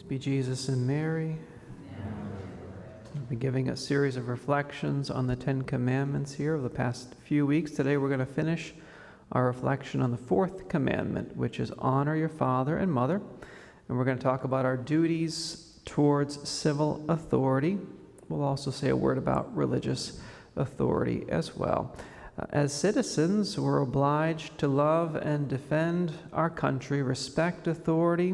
Praise be Jesus and Mary. We'll be giving a series of reflections on the Ten Commandments here over the past few weeks. Today we're going to finish our reflection on the fourth commandment, which is honor your father and mother. And we're going to talk about our duties towards civil authority. We'll also say a word about religious authority as well. As citizens, we're obliged to love and defend our country, respect authority,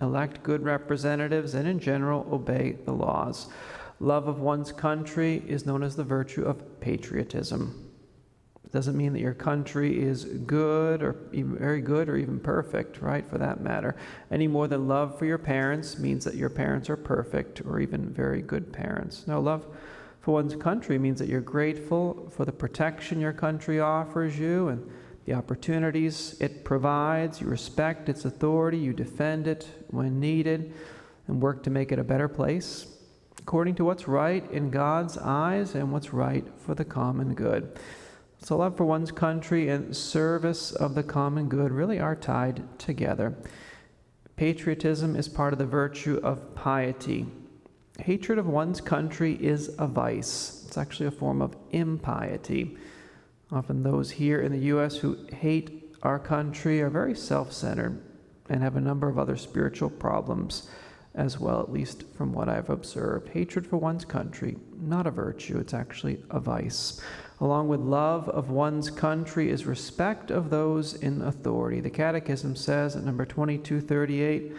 elect good representatives, and in general, obey the laws. Love of one's country is known as the virtue of patriotism. It doesn't mean that your country is good or even very good or even perfect, right, for that matter, any more than love for your parents means that your parents are perfect or even very good parents. No, love for one's country means that you're grateful for the protection your country offers you and the opportunities it provides. You respect its authority, you defend it when needed, and work to make it a better place according to what's right in God's eyes and what's right for the common good. So love for one's country and service of the common good really are tied together. Patriotism is part of the virtue of piety. Hatred of one's country is a vice. It's actually a form of impiety. Often those here in the U.S. who hate our country are very self-centered and have a number of other spiritual problems as well, at least from what I've observed. Hatred for one's country, not a virtue, it's actually a vice. Along with love of one's country is respect of those in authority. The Catechism says at number 2238,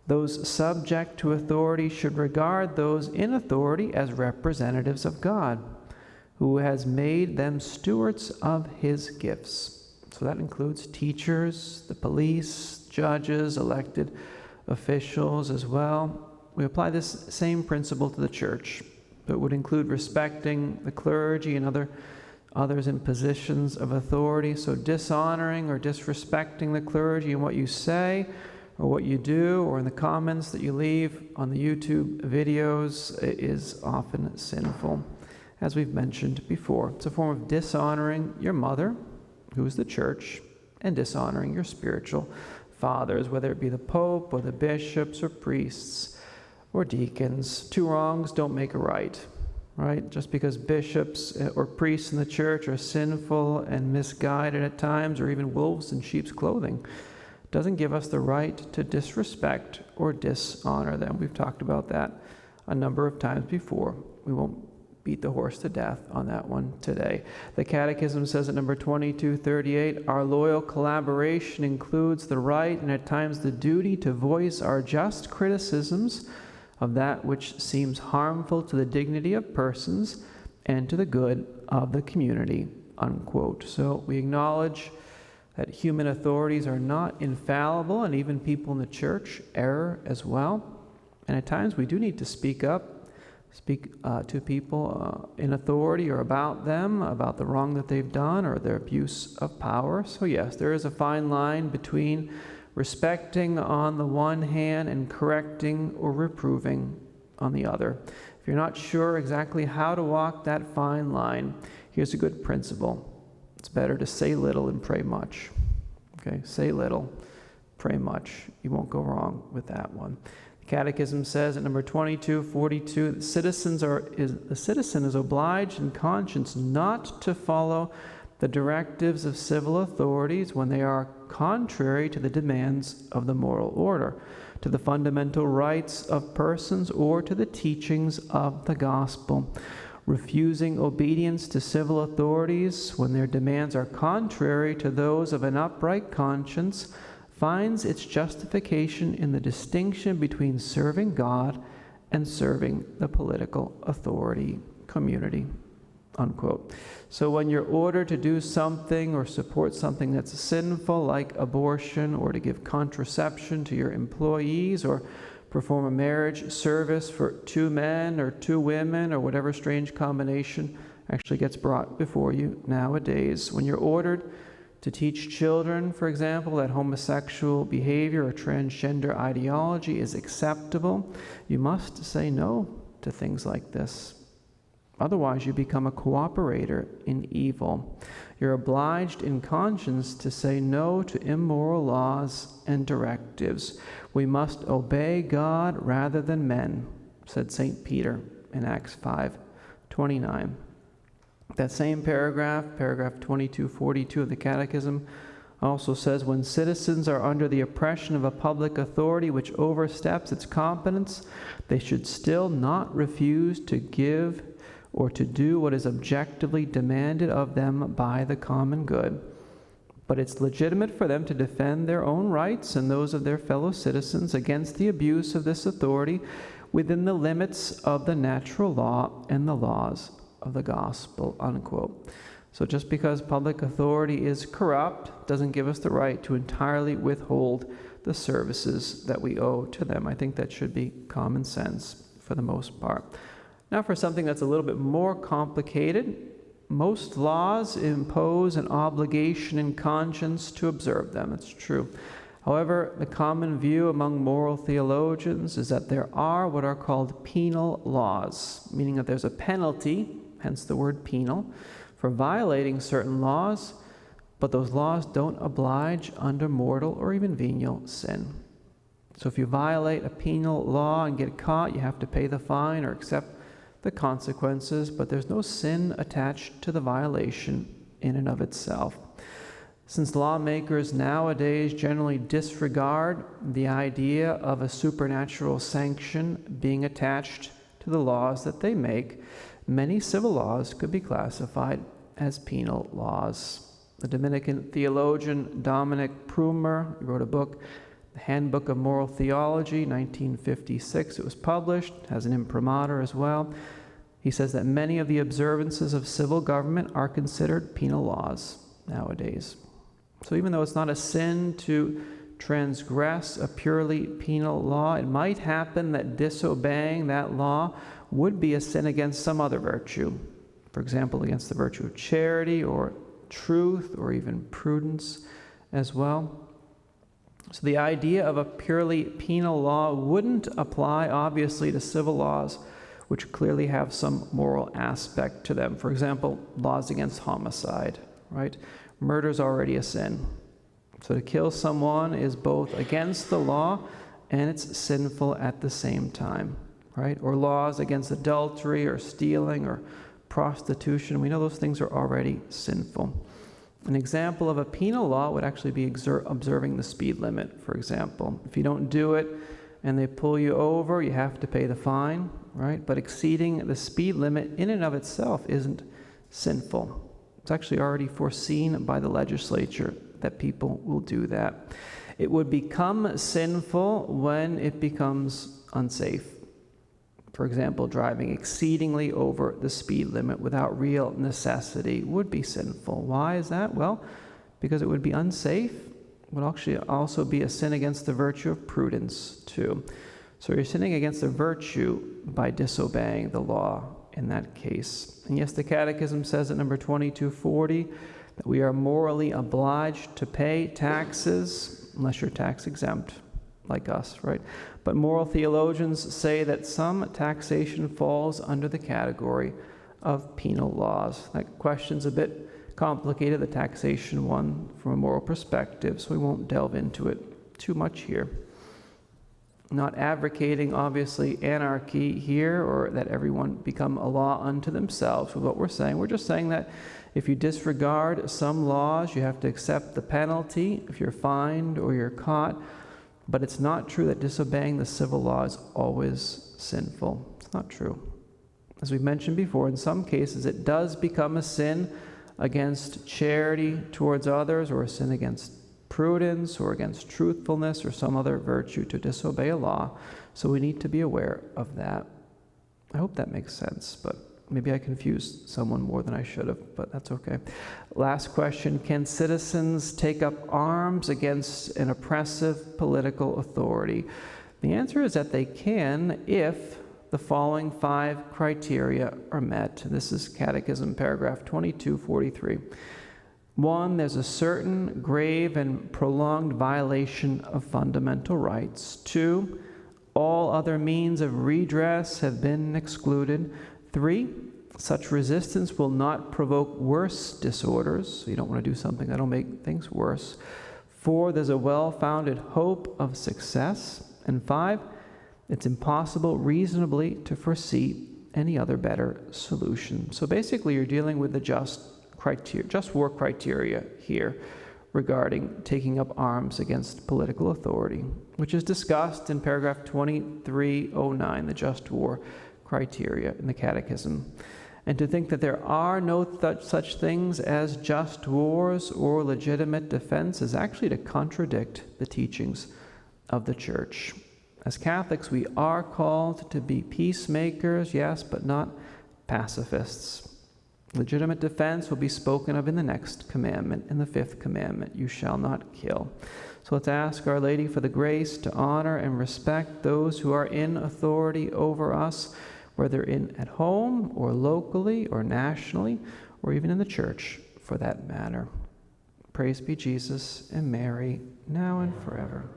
those subject to authority should regard those in authority as representatives of God, who has made them stewards of his gifts. So that includes teachers, the police, judges, elected officials as well. We apply this same principle to the church, but would include respecting the clergy and others in positions of authority. So dishonoring or disrespecting the clergy in what you say or what you do or in the comments that you leave on the YouTube videos is often sinful. As we've mentioned before, it's a form of dishonoring your mother, who is the church, and dishonoring your spiritual fathers, whether it be the Pope or the bishops or priests or deacons. Two wrongs don't make a right, right? Just because bishops or priests in the church are sinful and misguided at times, or even wolves in sheep's clothing, doesn't give us the right to disrespect or dishonor them. We've talked about that a number of times before. We won't beat the horse to death on that one today. The Catechism says at number 2238, our loyal collaboration includes the right and at times the duty to voice our just criticisms of that which seems harmful to the dignity of persons and to the good of the community, unquote. So we acknowledge that human authorities are not infallible, and even people in the church err as well. And at times we do need to speak up, to people in authority or about them, about the wrong that they've done or their abuse of power. So yes, there is a fine line between respecting on the one hand and correcting or reproving on the other. If you're not sure exactly how to walk that fine line, here's a good principle. It's better to say little and pray much. Okay, say little, pray much. You won't go wrong with that one. Catechism says at number 2242, the citizen is obliged in conscience not to follow the directives of civil authorities when they are contrary to the demands of the moral order, to the fundamental rights of persons, or to the teachings of the gospel. Refusing obedience to civil authorities when their demands are contrary to those of an upright conscience finds its justification in the distinction between serving God and serving the political authority community, unquote. So when you're ordered to do something or support something that's sinful, like abortion, or to give contraception to your employees, or perform a marriage service for two men or two women, or whatever strange combination actually gets brought before you nowadays, when you're ordered to teach children, for example, that homosexual behavior or transgender ideology is acceptable, you must say no to things like this. Otherwise, you become a cooperator in evil. You're obliged in conscience to say no to immoral laws and directives. We must obey God rather than men, said St. Peter in Acts 5:29. That same paragraph 2242 of the Catechism, also says, when citizens are under the oppression of a public authority which oversteps its competence, they should still not refuse to give or to do what is objectively demanded of them by the common good. But it's legitimate for them to defend their own rights and those of their fellow citizens against the abuse of this authority within the limits of the natural law and the laws of the gospel, unquote. So just because public authority is corrupt doesn't give us the right to entirely withhold the services that we owe to them. I think that should be common sense for the most part. Now for something that's a little bit more complicated, most laws impose an obligation in conscience to observe them. It's true. However, the common view among moral theologians is that there are what are called penal laws, meaning that there's a penalty, hence the word penal, for violating certain laws, but those laws don't oblige under mortal or even venial sin. So if you violate a penal law and get caught, you have to pay the fine or accept the consequences, but there's no sin attached to the violation in and of itself. Since lawmakers nowadays generally disregard the idea of a supernatural sanction being attached to the laws that they make, many civil laws could be classified as penal laws. The Dominican theologian Dominic Prumer wrote a book, The Handbook of Moral Theology, 1956. It was published, has an imprimatur as well. He says that many of the observances of civil government are considered penal laws nowadays. So even though it's not a sin to transgress a purely penal law, it might happen that disobeying that law would be a sin against some other virtue. For example, against the virtue of charity or truth or even prudence as well. So the idea of a purely penal law wouldn't apply, obviously, to civil laws, which clearly have some moral aspect to them. For example, laws against homicide, right? Murder is already a sin. So to kill someone is both against the law and it's sinful at the same time, right? Or laws against adultery or stealing or prostitution. We know those things are already sinful. An example of a penal law would actually be observing the speed limit, for example. If you don't do it and they pull you over, you have to pay the fine, right? But exceeding the speed limit in and of itself isn't sinful. It's actually already foreseen by the legislature that people will do that. It would become sinful when it becomes unsafe. For example, driving exceedingly over the speed limit without real necessity would be sinful. Why is that? Well, because it would be unsafe. It would actually also be a sin against the virtue of prudence, too. So you're sinning against the virtue by disobeying the law in that case. And yes, the Catechism says at number 2240 that we are morally obliged to pay taxes, unless you're tax exempt, like us, right? But moral theologians say that some taxation falls under the category of penal laws. That question's a bit complicated, the taxation one, from a moral perspective, so we won't delve into it too much here. Not advocating, obviously, anarchy here or that everyone become a law unto themselves with what we're saying. We're just saying that if you disregard some laws, you have to accept the penalty if you're fined or you're caught. But it's not true that disobeying the civil law is always sinful. It's not true. As we mentioned before, in some cases it does become a sin against charity towards others or a sin against prudence or against truthfulness or some other virtue to disobey a law. So we need to be aware of that. I hope that makes sense, but maybe I confused someone more than I should have, but that's okay. Last question, can citizens take up arms against an oppressive political authority? The answer is that they can if the following 5 criteria are met. This is Catechism, paragraph 2243. 1, there's a certain grave and prolonged violation of fundamental rights. 2, all other means of redress have been excluded. 3, Such resistance will not provoke worse disorders. So you don't want to do something that'll make things worse. 4, there's a well-founded hope of success. And 5, it's impossible reasonably to foresee any other better solution. So basically you're dealing with the just war criteria here regarding taking up arms against political authority, which is discussed in paragraph 2309, the just war criteria in the Catechism. And to think that there are no such things as just wars or legitimate defense is actually to contradict the teachings of the Church. As Catholics, we are called to be peacemakers, yes, but not pacifists. Legitimate defense will be spoken of in the next commandment, in the 5th commandment, you shall not kill. So let's ask Our Lady for the grace to honor and respect those who are in authority over us, whether at home or locally or nationally, or even in the Church for that matter. Praise be Jesus and Mary, now and forever.